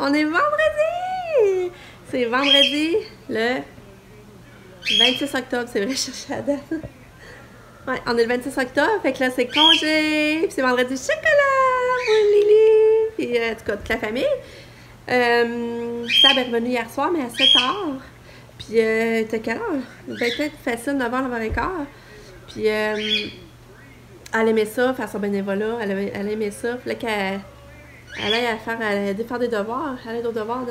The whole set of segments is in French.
On est vendredi! C'est vendredi le 26 octobre, c'est vrai, je cherchais la date. Ouais, on est le 26 octobre, fait que là c'est congé, puis c'est vendredi chocolat pour Lily, puis en tout cas toute la famille. Sab est revenu hier soir, mais à 7h. Puis t'as quelle heure? Il devait être facile, 9h, 9h15. Puis elle aimait ça, faire son bénévolat, elle aimait ça. Puis là qu'elle allait faire des devoirs, elle allait aux devoirs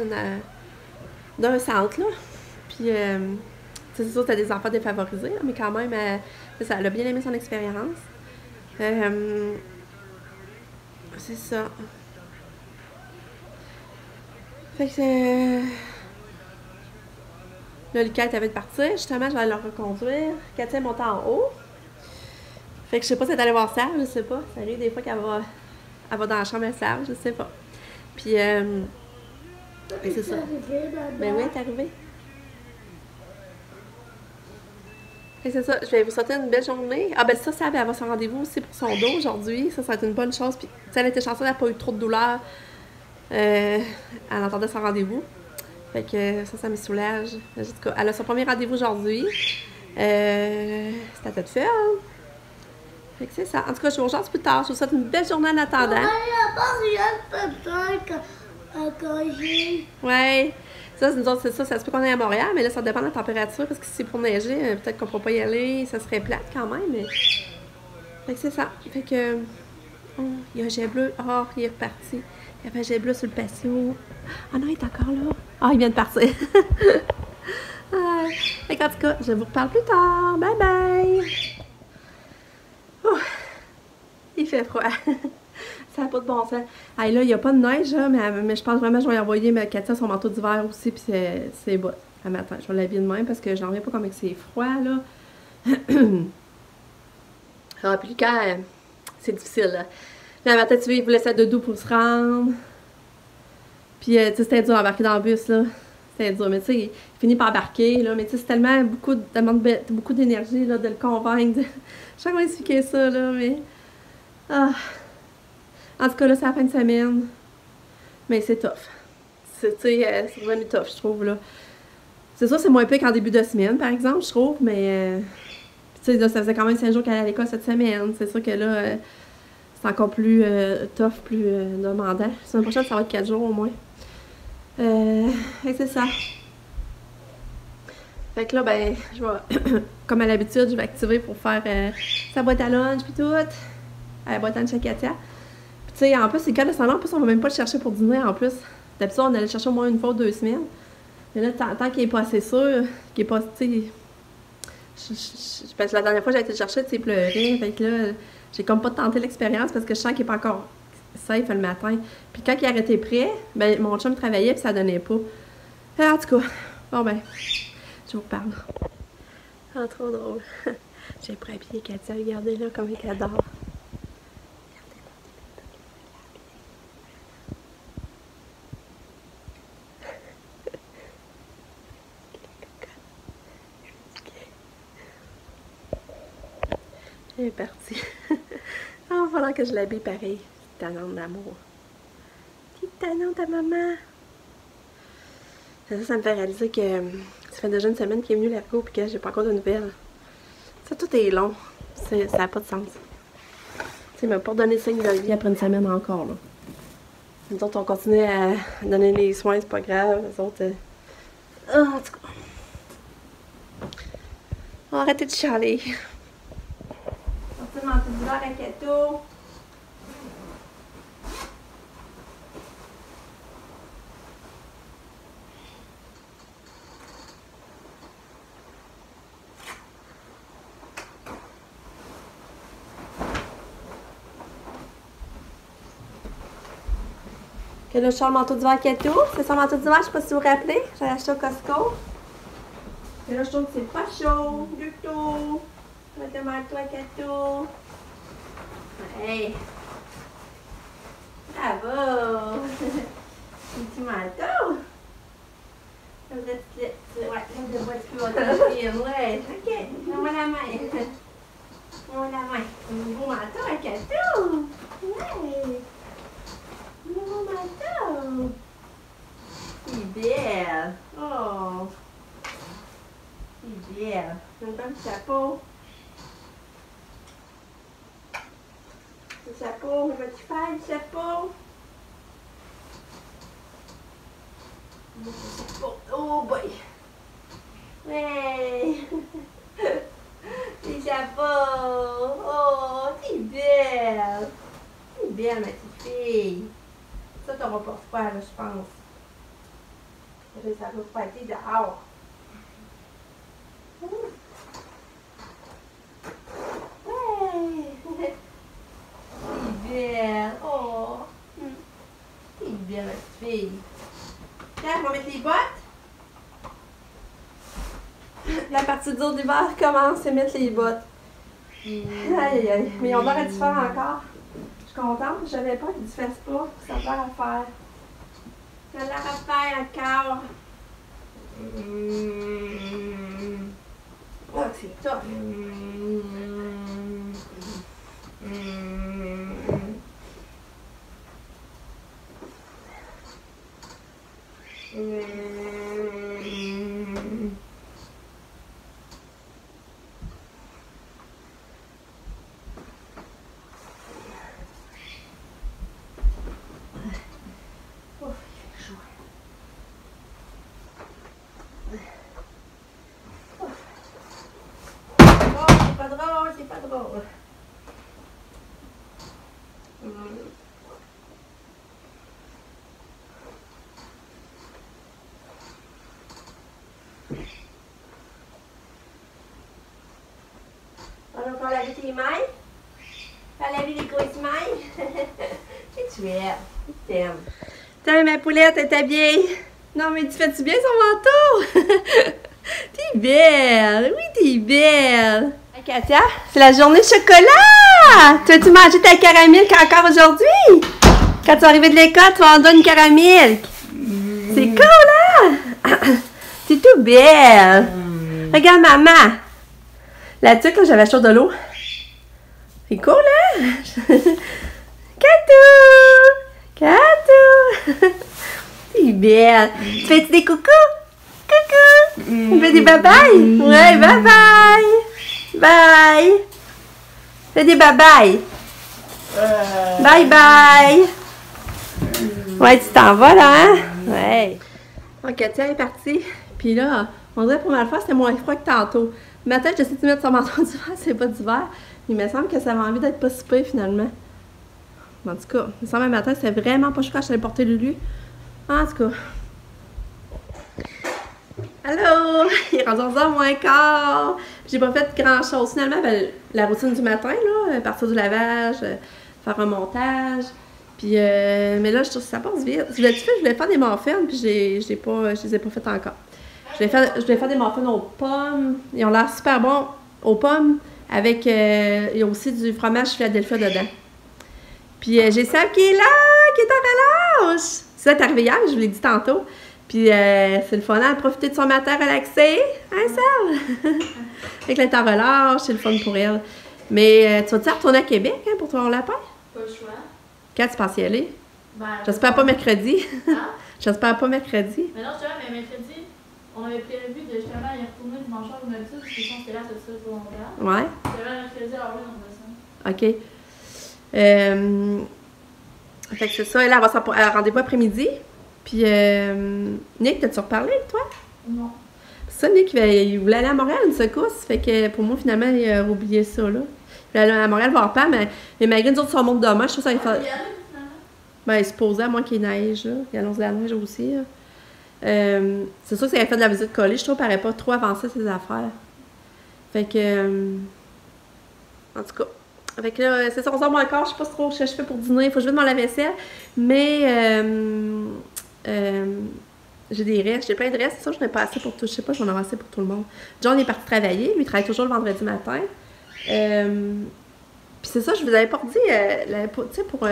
d'un centre, là. Puis c'est sûr que t'as des enfants défavorisés, là, mais quand même, elle a bien aimé son expérience. C'est ça. Fait que là, Lucas avait de partir. Justement, je vais aller le reconduire. Cathy est montée en haut. Fait que je sais pas si elle est allée voir Serge, je sais pas. Ça arrive des fois qu'elle va dans la chambre à Serge, je sais pas. Puis, c'est ça. Ben oui, t'es arrivée. Et c'est ça, je vais vous souhaiter une belle journée. Ah ben ça, elle va son rendez-vous aussi pour son dos aujourd'hui. Ça va être une bonne chose. Puis, elle était chanceuse, elle n'a pas eu trop de douleur. Elle entendait son rendez-vous. Fait que ça me soulage. En tout cas, elle a son premier rendez-vous aujourd'hui. C'est à tout faire. Hein? Fait que c'est ça. En tout cas, je vous rejoins plus tard. Je vous souhaite une belle journée en attendant. Ouais. Ça, nous autres, c'est ça. Ça se peut qu'on est à Montréal, mais là, ça dépend de la température. Parce que si c'est pour neiger, peut-être qu'on ne pourra pas y aller. Ça serait plate quand même. Mais... Fait que c'est ça. Fait que... Oh, il y a un jet bleu. Oh, il est reparti. Il y avait un jet bleu sur le patio. Ah non, il est encore là. Ah, il vient de partir. Fait qu'en tout cas, je vous reparle plus tard. Bye bye. Il fait froid. Ça n'a pas de bon sens. Là, il n'y a pas de neige, là, mais je pense vraiment que je vais y envoyer ma Katia son manteau d'hiver aussi, puis c'est bas. À matin. Je vais l'habiller de même parce que je n'en reviens pas comme que c'est froid, là. Alors, puis quand c'est difficile, là. Puis à matin, tu vois, il voulait ça de doux pour se rendre. Puis, tu sais, c'était dur d'embarquer dans le bus, là. C'était dur, mais tu sais, il finit par embarquer, là. Mais tu sais, c'est tellement demande beaucoup d'énergie, là, de le convaincre. Je sais pas comment expliquer ça, là, mais... Ah. En tout cas, là, c'est la fin de semaine. Mais c'est tough. Tu sais, c'est vraiment tough, je trouve, là. C'est sûr, c'est moins pire qu'en début de semaine, par exemple, je trouve, mais... tu sais, là, ça faisait quand même 5 jours qu'elle allait à l'école cette semaine. C'est sûr que là, c'est encore plus tough, plus demandant. La semaine prochaine, ça va être 4 jours au moins. Et c'est ça. Fait que là, ben, je vais... comme à l'habitude, je vais activer pour faire sa boîte à lunch, puis tout. À la boîte à lunch à Katia. Tu sais, en plus, c'est le cas de en plus, on va même pas le chercher pour dîner, en plus. D'habitude, on allait le chercher au moins une fois ou 2 semaines. Mais là, tant qu'il est pas assez sûr, qu'il est pas, tu sais... Parce que la dernière fois, j'ai été le chercher, tu sais, pleurer. Fait que là, j'ai comme pas tenté l'expérience parce que je sens qu'il est pas encore safe le matin. Puis quand il a arrêté près, ben, mon chum travaillait puis ça donnait pas. En tout cas, bon ben, je vous parle. Ah, trop drôle. J'ai pris habiller Katia, regardez là comme elle adore. Elle est partie. Ah, il va falloir que je l'habille pareil. Petite tannante d'amour. Petite tannante à maman. Ça me fait réaliser que ça fait déjà une semaine qu'il est venu l'ergo et que j'ai pas encore de nouvelles. Ça, tout est long. Ça n'a pas de sens. Tu sais, il m'a pas donné signe de vie après une semaine encore, là. Nous autres, on continue à donner les soins, c'est pas grave. Les autres... Ah, en tout cas. On va arrêter de chialer. Mon petit verre à Kato. Que là, je sors le manteau d'hiver Kato. C'est son manteau d'hiver, je sais pas si vous vous rappelez. J'ai acheté au Costco. Et là, je trouve que c'est pas chaud du tout. Mets ton manteau à Kato. Hey! Bravo! Un petit manteau! Ouais, là, je vois plus votre fille. Ouais, ok. Donne-moi la main. Donne-moi la main. Un beau manteau à Kato! Ouais! Un beau manteau! chapeau, mais vas-tu faire le chapeau? Le chapeau, oh boy! Ouais! Les chapeaux! Oh, t'es belle! T'es belle, ma petite fille! Ça, t'auras pas froid, là, je pense. Ça va pas être dehors. Ouais! T'es belle! Oh! T'es belle, ma petite fille! Tiens, on va mettre les bottes. La partie dure d'hiver commence à mettre les bottes. Aïe, aïe, aïe. Mais on va être faire encore. Je suis contente. J'avais peur qu'ils ne fassent pas. Ça a l'air à faire. Ça a l'air à faire encore. Oh, c'est top. C'est pas drôle. On va encore laver tes mains. On va laver les grosses mains. Et tu es. Je t'aime. Tiens, ma poulette, elle est habillée. Non, mais tu fais-tu bien son manteau? T'es belle. Oui, t'es belle. Katia, c'est la journée chocolat! Tu as-tu mangé ta caramel encore aujourd'hui? Quand tu es arrivé de l'école, tu vas en donner une caramel. C'est cool, hein? C'est tout belle. Regarde maman. La tuque, là, j'avais chaud de l'eau. C'est cool, hein? Katou! Katou! C'est belle. Tu fais-tu des coucous? Coucou! Tu fais des bye-bye? Ouais, bye-bye! Bye! Fais des bye-bye! Bye-bye! Ouais, tu t'en vas, là, hein? Ouais! Donc, Katia est partie. Puis là, on dirait pour ma fois, c'était moins froid que tantôt. Le matin, j'essaie de mettre son manteau d'hiver, c'est pas d'hiver. Il me semble que ça m'a envie d'être pas si pire, finalement. En tout cas, il me semble que le matin, c'était vraiment pas chaud quand je allais porter Lulu. En tout cas. Allô! Il est rendu 11h moins quart. J'ai pas fait grand-chose. Finalement, ben, la routine du matin, là, partir du lavage, faire un montage. Puis, mais là, je trouve que ça passe vite. Je voulais faire des muffins, puis je les ai pas fait encore. Je voulais faire des muffins aux pommes. Ils ont l'air super bons aux pommes, avec il y a aussi du fromage Philadelphia dedans. Puis, j'ai Sam qui est là, qui est en relâche. Ça, c'est arrivé hier, je vous l'ai dit tantôt. Puis, c'est le fun à profiter de son matin relaxé. Hein, Sam? Avec le temps relâche, c'est le fun pour elle. Mais tu vas-tu retourner à Québec, hein, pour ton lapin? Pas le choix. Quand tu penses y aller? Ben, j'espère pas mercredi. Hein? J'espère pas mercredi. Mais non, je vois, mais mercredi, on avait prévu de justement y retourner dimanche soir au Noltus, parce que je pense que là, c'est ça pour longtemps. Ouais. J'avais mercredi, alors oui, on va ça. OK. Fait que c'est ça. Et là, elle va à rendez-vous après-midi. Puis, Nick, t'as-tu reparlé avec toi? Non. Ça, Nick, il voulait aller à Montréal une secousse. Fait que pour moi, finalement, il a oublié ça, là. Il voulait aller à Montréal voir pas, mais malgré nous autres, sur le monde demain, je trouve ça va faire. Ben, il se posait, à moins qu'il neige, là. Il annonce de la neige aussi, là. C'est sûr que ça avait fait de la visite collée. Je trouve qu'elle n'aurait pas trop avancé ses affaires. Fait que. En tout cas. Fait que là, c'est ça, 11h moins quart. Je sais pas trop ce que je fais pour dîner. Il faut que je vide mon lave-vaisselle. Mais. J'ai des restes. J'ai plein de restes. Ça, je n'ai pas assez pour tout. Je sais pas, je vais en avoir assez pour tout le monde. John est parti travailler. Lui, il travaille toujours le vendredi matin. Puis c'est ça, je vous avais pas dit. Tu sais, pour.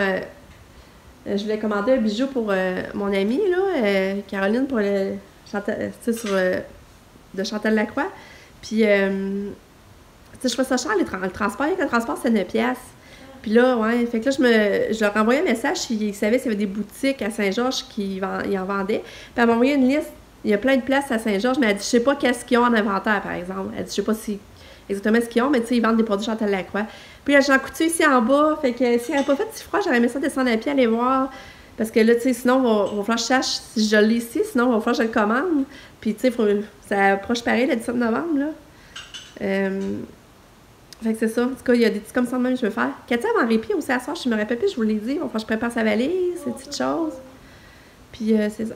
Je voulais commander un bijou pour mon amie, là, Caroline, pour le de Chantal Lacroix. Puis, tu sais, je fais ça cher, le transport. Le transport, c'est 9$. Puis là, ouais, fait que là, je leur ai envoyé un message s'ils savaient s'il y avait des boutiques à Saint-Georges qui en vendaient. Puis elle m'a envoyé une liste. Il y a plein de places à Saint-Georges, mais elle dit, je sais pas qu'est-ce qu'ils ont en inventaire, par exemple. Elle dit, je sais pas si. exactement ce qu'ils ont, mais tu sais, ils vendent des produits Chantal Lacroix. Puis il y a Jean Coutu ici en bas, fait que s'il n'avait pas fait si froid, j'aurais aimé ça descendre à pied, aller voir. Parce que là, tu sais, sinon, il va falloir que je sache si je l'ai ici, sinon, il va falloir que je le commande. Puis, tu sais, ça approche pareil le 17 novembre, là. Fait que c'est ça. En tout cas, il y a des petits comme ça de même que je veux faire. Katia va en répit aussi à soir, je me rappelle plus, je vous l'ai dit. Il va falloir que je prépare sa valise, ces petites choses. Puis, c'est ça.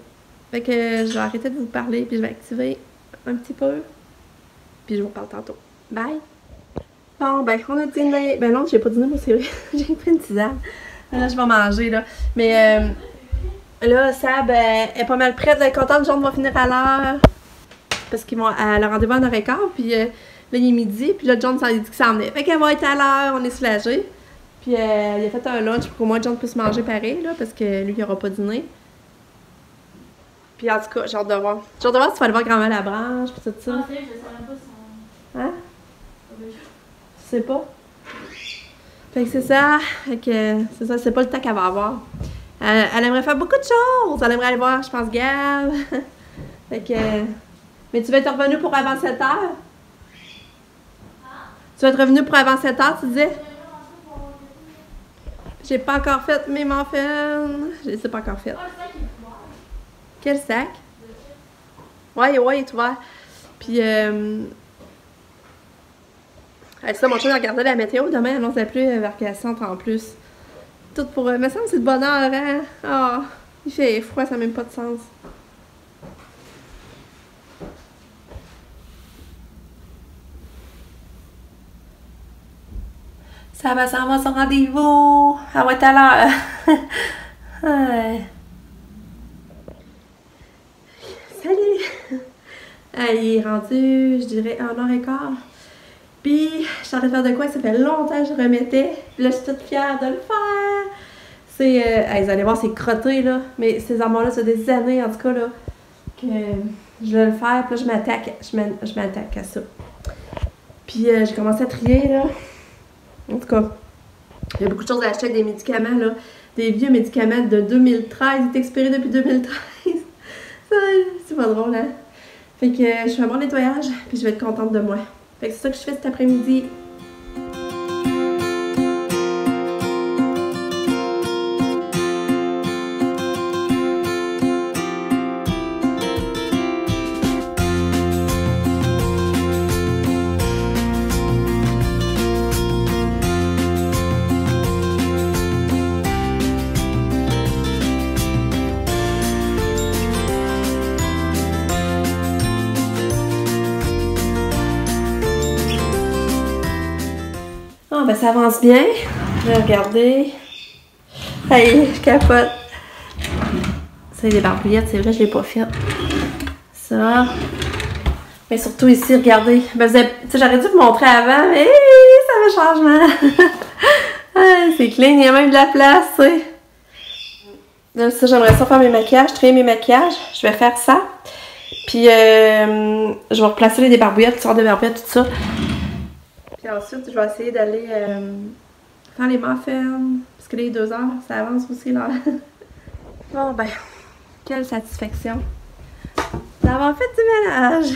Fait que je vais arrêter de vous parler, puis je vais activer un petit peu. Puis, je vous parle tantôt. Bye! Bon, ben, on a dîné. Ben non, j'ai pas dîné, moi, c'est vrai. J'ai pris une tisane. Là, je vais manger, là. Mais là, Sab est pas mal prête. Elle est contente. John va finir à l'heure. Parce qu'ils vont à leur rendez-vous à 9h15. Puis là, il est midi. Puis là, John s'en dit qu'il s'en venait. Fait qu'elle va être à l'heure. On est soulagés. Puis il a fait un lunch pour qu'au moins John puisse manger pareil, là. Parce que lui, il n'aura pas dîné. Puis en tout cas, j'ai hâte de voir. J'ai hâte de voir si tu vas aller voir grand-mère Labranche. Puis tout ça. Ah, c'est vrai, je savais pas son. Hein? Je sais pas. Fait que c'est ça. Fait que c'est ça, c'est pas le temps qu'elle va avoir. Elle aimerait faire beaucoup de choses. Elle aimerait aller voir, je pense, Gab. Fait que. Mais tu vas être revenu pour avant 7 heures? Tu vas être revenu pour avant 7 heures, tu disais? J'ai pas encore fait mes muffins. Je les ai pas encore fait. Quel sac? Ouais, il est ouvert. Puis, ça, mon chien regardait la météo. Demain, elle annonce la pluie verglaçante en plus. Tout pour. Me semble que c'est de bonheur, hein? Ah, il fait froid, ça n'a même pas de sens. Ça va son rendez-vous. Elle va être à l'heure. Ouais. Salut! Il est rendu, je dirais, 1h15. Puis, je suis en train de faire de quoi? Ça fait longtemps que je remettais. Puis là, je suis toute fière de le faire. C'est. Vous allez voir, c'est crotté, là. Mais ces armoires-là, ça fait des années, en tout cas, là, que je vais le faire. Puis là, je m'attaque à ça. Puis, j'ai commencé à trier, là. En tout cas, il y a beaucoup de choses à acheter, des médicaments, là. Des vieux médicaments de 2013. Ils étaient expirés depuis 2013. C'est pas drôle, hein? Fait que je fais un bon nettoyage, puis je vais être contente de moi. Fait que c'est ça que je fais cet après-midi. Ah, ben ça avance bien. Là, regardez. Hey, je capote. Ça, les barbouillettes, c'est vrai, je l'ai pas fait. Ça. Mais surtout ici, regardez. Ben, j'aurais dû vous montrer avant, mais ça fait changement. Ah, c'est clean, il y a même de la place, tu sais. Là, ça, j'aimerais ça faire mes maquillages, trier mes maquillages. Je vais faire ça. Puis, je vais replacer les débarbouillettes, toutes sortes de barbouillettes, tout ça. Puis ensuite, je vais essayer d'aller faire les muffins. Parce que les 2 heures, ça avance aussi là. Bon ben, quelle satisfaction d'avoir fait du ménage.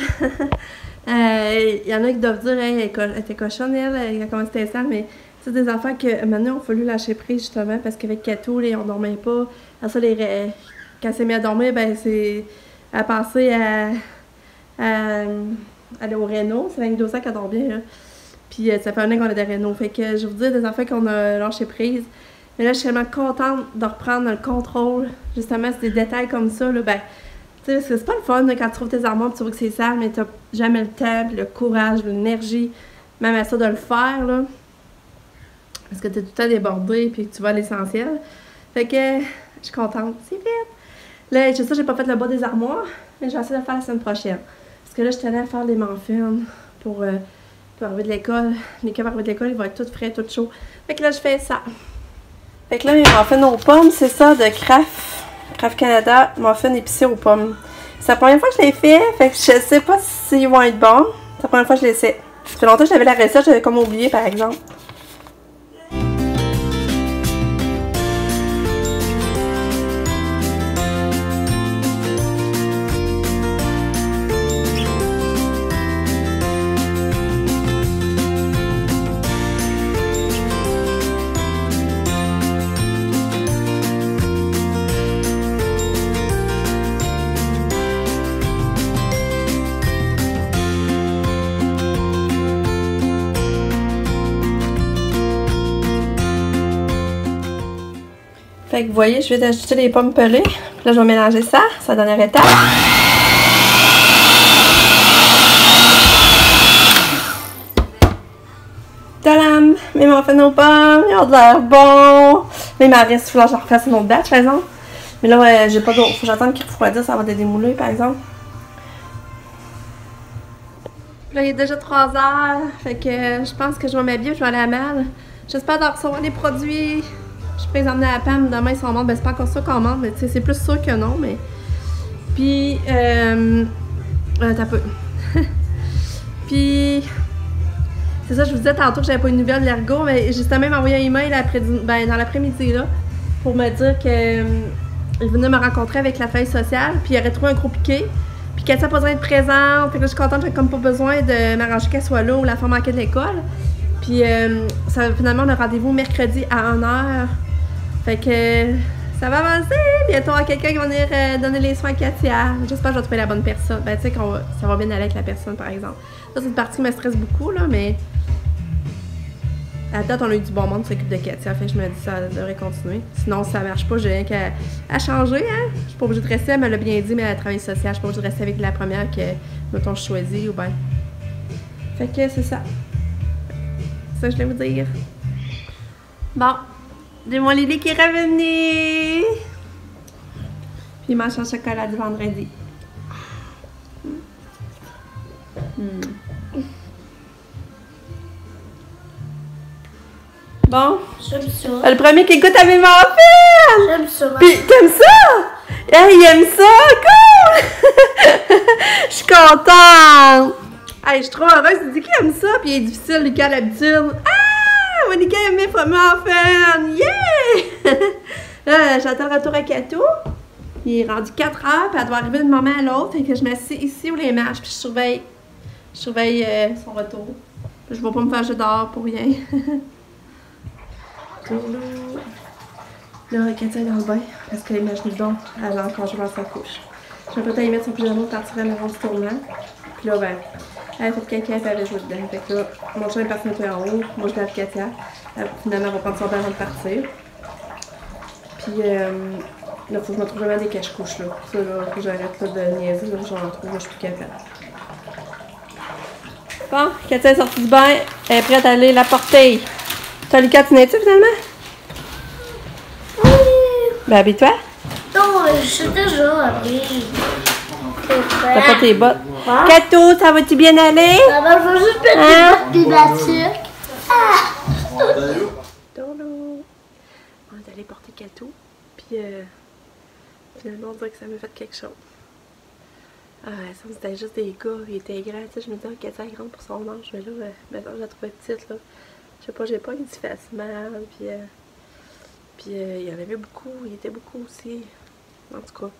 Il y en a qui doivent dire, hey, elle était cochonne, elle a commencé à être sale, mais c'est des enfants que maintenant, il a fallu lâcher prise justement parce qu'avec Kato, on dormait pas. Alors ça, quand elle s'est mise à dormir, ben c'est à penser à aller au réno. C'est l'année 2 ans qu'elle dort bien, là. Puis ça fait un an qu'on a des rénaux. Fait que je vous dis des enfants qu'on a lâché prise. Mais là, je suis tellement contente de reprendre le contrôle. Justement, c'est des détails comme ça, là, ben, tu sais, c'est pas le fun là, quand tu trouves tes armoires et tu vois que c'est sale, mais t'as jamais le temps, le courage, l'énergie, même à ça de le faire, là. Parce que t'es tout le temps débordé puis que tu vas à l'essentiel. Fait que je suis contente. C'est vite! Là, je sais, j'ai pas fait le bas des armoires, mais je vais essayer de le faire la semaine prochaine. Parce que là, je tenais à faire des muffins pour arriver de l'école. Les cœurs arriver de l'école, ils vont être tout frais, tout chaud. Fait que là, je fais ça. Fait que là, mes muffins aux pommes, c'est ça, de Kraft Canada, muffins épicés aux pommes. C'est la première fois que je les fais, fait que je sais pas s'ils vont être bons. C'est la première fois que je les sais. Ça fait longtemps que j'avais la recette, j'avais comme oublié, par exemple. Fait que vous voyez, je vais ajouter les pommes pelées. Puis là, je vais mélanger ça. C'est la dernière étape. Tadam! Mes muffins aux pommes, ils ont de l'air bon. Mais il m'en reste, il faut que je refasse une autre batch, par exemple. Mais là, j'ai pas d'eau. Faut que j'attende qu'ils refroidissent avant de démouler, par exemple. Là, il est déjà 3 heures. Fait que je pense que je vais m'habiller et je vais aller à Mal. J'espère de recevoir des produits. Je peux les emmener à Pam. Demain, ils sont en vente. Ben, c'est pas encore sûr qu'on monte, mais tu sais, c'est plus sûr que non. Mais. Puis, t'as peu. Puis. C'est ça, je vous disais tantôt que j'avais pas une nouvelle de l'ergot, mais justement, il m'a envoyé un email dans l'après-midi, là, pour me dire qu'il venait me rencontrer avec la feuille sociale, puis il aurait trouvé un gros piqué, puis qu'elle a besoin de présente, fait que là, je suis contente, j'ai comme pas besoin de m'arranger qu'elle soit là ou la faire manquer de l'école. Puis finalement, on a rendez-vous mercredi à 1h, fait que ça va avancer, bientôt il y a quelqu'un qui va venir donner les soins à Katia. J'espère que je vais trouver la bonne personne, ben tu sais, ça va bien aller avec la personne, par exemple. Ça, c'est une partie qui me stresse beaucoup, là, mais... À la date, on a eu du bon monde qui s'occupe de Katia, fait que je me dis que ça devrait continuer. Sinon, si ça marche pas, j'ai rien qu'à changer, hein. Je suis pas obligée de rester, elle me l'a bien dit, mais elle travaille sociale, je suis pas obligée de rester avec la première que, mettons, je choisis ou ben. Fait que c'est ça. Ça, je voulais vous dire. Bon. Dis-moi Lily qui est revenue. Puis il mange un chocolat du vendredi. Bon. J'aime ça. Le premier qui goûte à mes muffins! J'aime ça. Pis t'aimes ça? Hey, il aime ça! Cool! Je suis contente! Hey, je suis trop heureuse. Tu dis qui aime ça? Puis il est difficile, Lucas, d'habitude. Ah! Monica aime mes muffins! Yeah! Là, j'attends le retour à Kato. Il est rendu 4 heures, puis elle doit arriver d'un moment à l'autre. Fait que je m'assieds ici où les marches, puis je surveille son retour. Je vais pas me faire jeter dehors pour rien. Là, Katia est dans le bain, parce que imaginez donc, elle a encore joué dans sa couche. Je vais peut-être y mettre son pyjama pour partir à la maison du tournant. Puis là, ben, elle a fait caca, puis elle avait joué dedans. Fait que là, mon chien est parti nettoyer en haut, moi je lave Katia. Finalement, elle va prendre son bain avant de partir. Puis là, faut que je me trouve vraiment des cache-couches, là. Ça, là, faut que j'arrête là, de niaiser, là, j'en trouve, là, je suis plus capable. Bon, Katia est sortie du bain, elle est prête à aller la porter. Toi, Lucas, tu n'es-tu finalement? Oui. Ben, habille-toi. Non, je suis déjà habillée. T'as pas tes bottes. Quoi? Kato, ça va-tu bien aller? Ça va, je vais juste mettre des bottes plus basiques. Dodo. On est allé porter Kato. Puis, finalement, on dirait que ça m'a fait quelque chose. Ah, ça, c'était juste des gars. Il était grand. Tu sais, je me disais, Katia est grande pour son âge. Mais là, maintenant, je la trouvais petite, là. Je sais pas, j'ai pas eu du mal, puis il y en avait beaucoup, il était beaucoup aussi, en tout cas.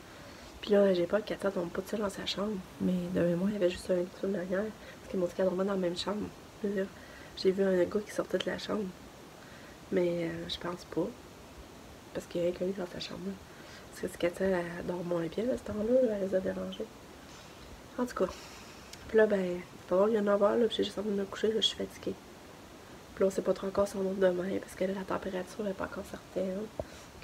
Puis là, j'ai pas que Katia tombe pas de seule dans sa chambre, mais de mémoire, il y avait juste un truc derrière, parce qu'ils m'ont dit qu'elle dormait dans la même chambre. J'ai vu un gars qui sortait de la chambre, mais je pense pas, parce qu'il y a quelqu'un dans sa chambre, là. Parce que si Katia elle dort moins bien à ce temps-là, elle les a dérangés. En tout cas, puis là, ben, il y a 9 heures, là, puis j'ai juste envie de me coucher, là, je suis fatiguée. Puis là, on sait pas trop encore son nom demain parce que là, la température n'est pas encore certaine.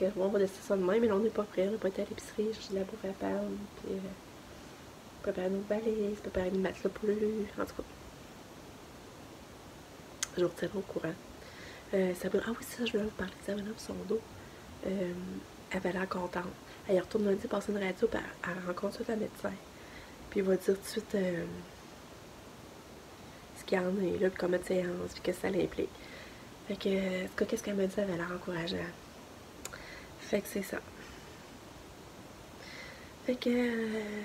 Donc, on va laisser ça demain, mais là, on n'est pas prêt. On n'a pas été à l'épicerie, j'ai de la bouffe à Pam, puis préparer nos valises, préparer nos matelas pour lui. En tout cas, je vous retiendrai au courant. Sabrina, ah oui, ça, je voulais vous parler de Sabrina pour son dos. Elle avait l'air contente. Elle retourne lundi passer une radio, puis elle rencontre tout un médecin. Puis il va dire tout de suite ce qu'il y en est là, puis comment de séance, puis que ça l'implique. Fait que, en tout cas, qu'est-ce qu'elle me dit, elle avait l'air encourageante. Fait que c'est ça. Fait que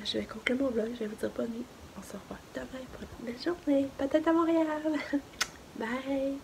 je vais conclure mon vlog, je vais vous dire bonne nuit. On se revoit demain pour une belle journée, peut-être à Montréal. Bye!